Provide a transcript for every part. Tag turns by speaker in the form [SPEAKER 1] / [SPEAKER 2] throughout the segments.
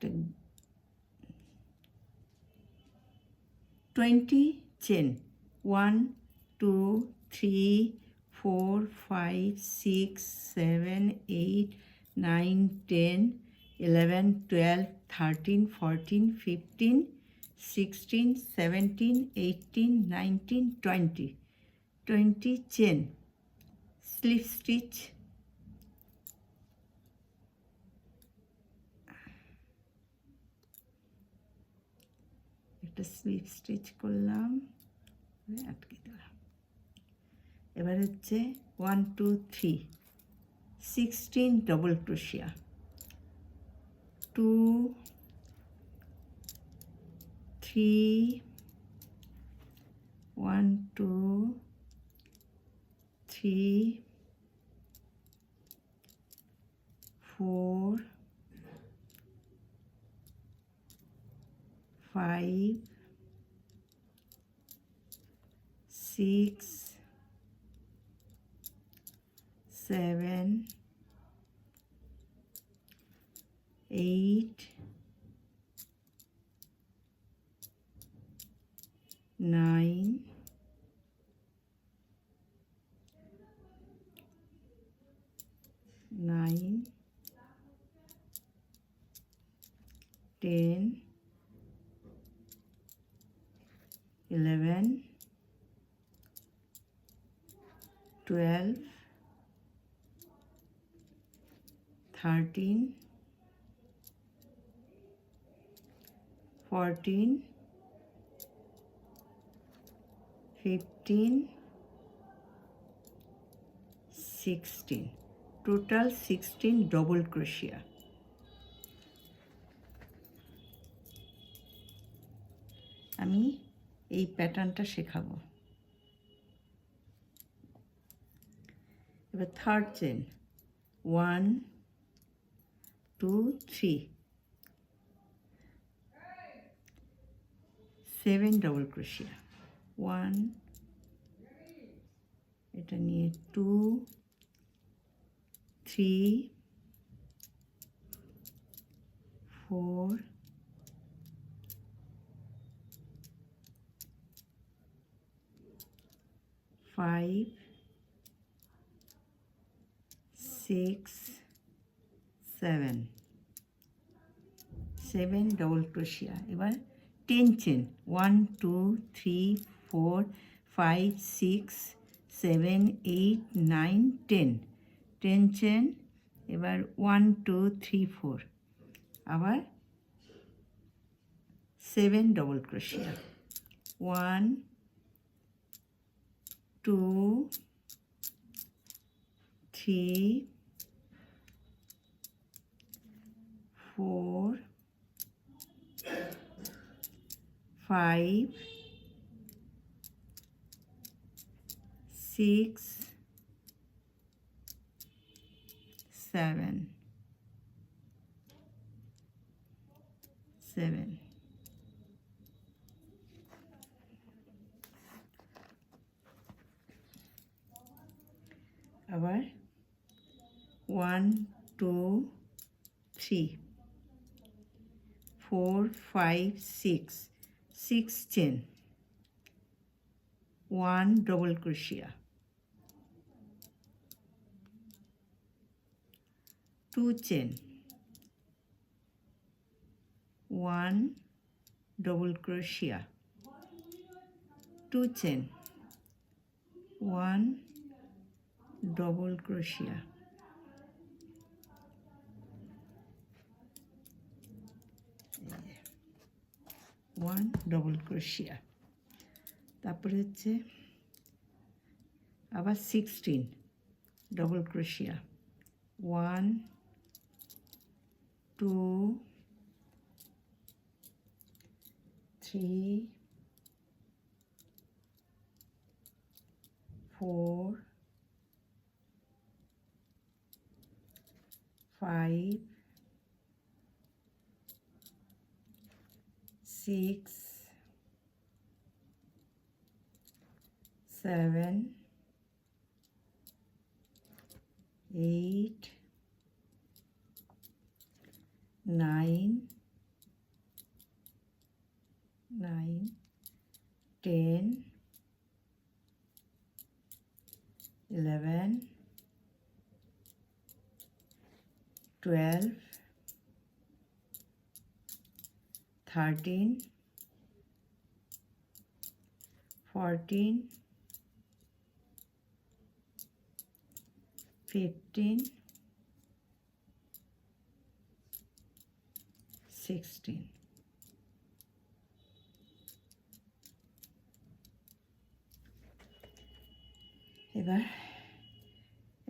[SPEAKER 1] একটা 20 chain 1 2 3 4 5 6 7 8 9 10 11 12 13 14 15 16 17 18 19 20 20 chain slip stitch একটা slip stitch করলাম আটকে দিলাম এবার হচ্ছে 1 2 3 16 ডবল ক্রোশিয়া 2 3 1 2 3 4 5 6 7 8 9 10 11 12 13 14 15 16 টোটাল 16 ডবল ক্রোশিয়া আমি এই প্যাটার্নটা শেখাবো এবার থার্ড চেন 1 2 3 7 ডবল ক্রোশিয়া 1 এটা নিয়ে 2 3 4 5 6 7 ডবল ক্রোশিয়া এবার 10 চেন 1 2 3 4 5 6 7 8 9 10 10 চেন এবার 1 2 3 4 আবার 7 ডবল ক্রোশিয়া 1 2 3 4 5 6 7 আবার 1 2 3 4 5 6 6 চেন 1 ডবল ক্রোশিয়া 2 চেন 1 ডবল ক্রোশিয়া 2 চেন 1 ডবল ক্রোশিয়া 1 ডবল ক্রোশিয়া তারপরে হচ্ছে আবার 16 ডবল ক্রোশিয়া 1 2 3 4 5 6 7 8 9 12, 13, 14, 15, 16. এবার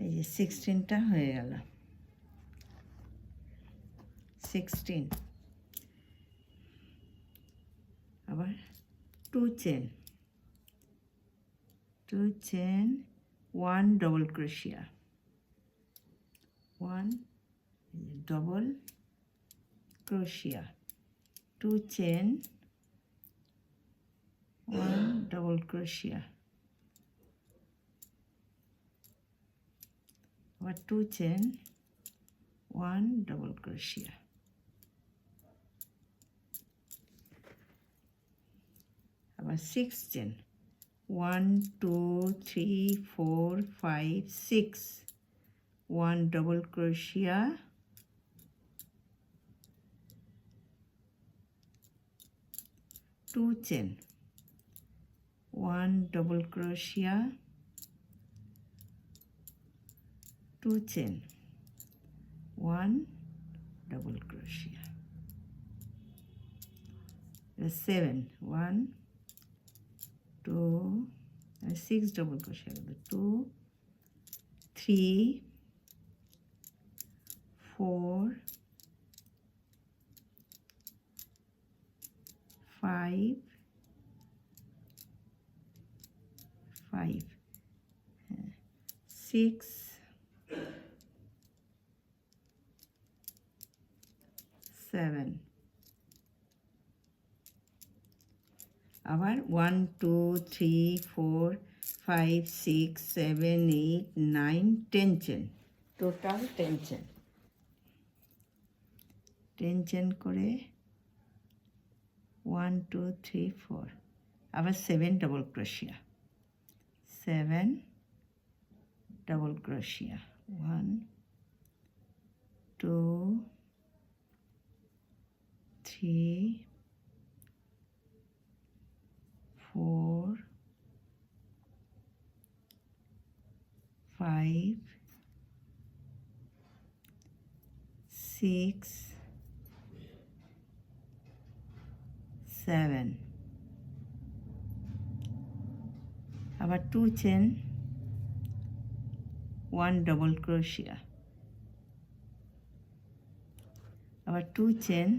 [SPEAKER 1] এই যে 16টা হয়ে গেল। 16 আবার 2 chain, 1 double crochet, 1 double crochet, 2 chain, 1 double crochet, আবার 2 chain, 1 double crochet, আবার 6 chain, 1 2 3 4 5 6, 1 double crochet, 2 chain, 1 double crochet, 2 chain, 1 double crochet, 7, 1 2 6 double crochet, 2 3 4 5 5 6 7, আবার 1 2 3 4 5 6 7 8 9 10 চেন, টোটাল 10 চেন। 10 চেন করে 1 2 3 4, আবার 7 ডাবল ক্রোশিয়া, 7 ডাবল ক্রোশিয়া, 1 2 3 4 5 6 7, আবার 2 চেন, 1 ডাবল ক্রোশিয়া, আবার 2 চেন,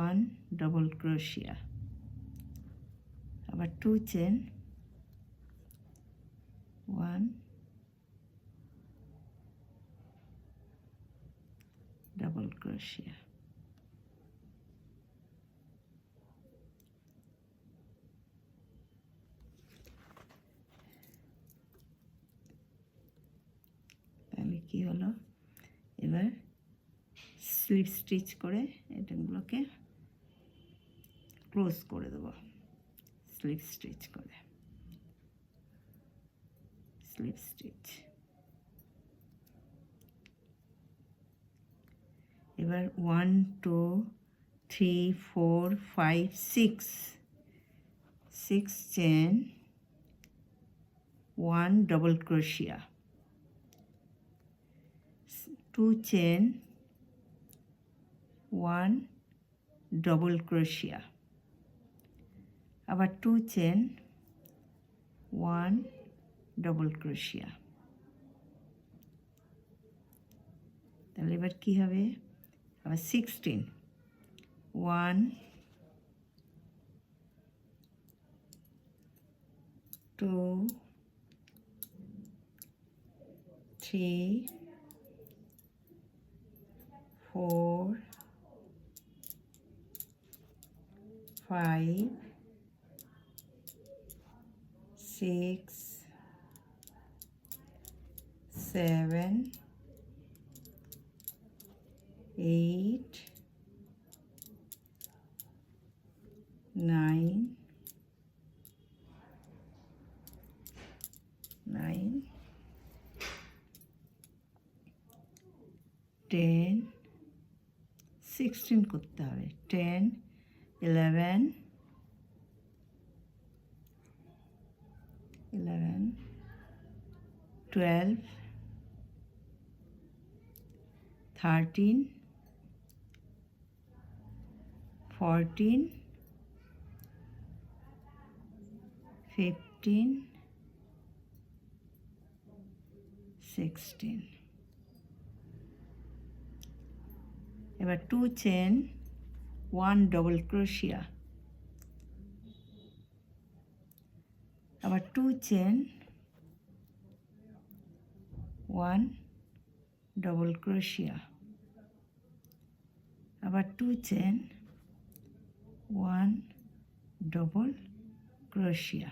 [SPEAKER 1] 1 ডাবল ক্রোশিয়া, আবার 2 chain, 1 double ক্রোশিয়া, তাহলে কি হলো, এবার স্লিপ স্টিচ করে এটাগুলোকে ক্লোজ করে দেবো, স্লিপ স্টিচ করে, স্লিপ স্টিচ। এবার 1 2 3 4 5 6 চেন, 1 ডাবল ক্রোশিয়া, 2 চেন, 1 ডাবল ক্রোশিয়া, আবার 2 চেন, 1 ডাবল ক্রোশিয়া। তাহলে এবার কি হবে, আবার 16, 1 2 3 4 5 6 7 8 9 9 10, 16 করতে হবে, 10, 11, 12, 13, 14, 15, 16. এবার 2 চেন 1 ডবল ক্রোশিয়া, আবার 2 চেন 1 ডবল ক্রোশিয়া, আবার 2 চেন 1 ডবল ক্রোশিয়া।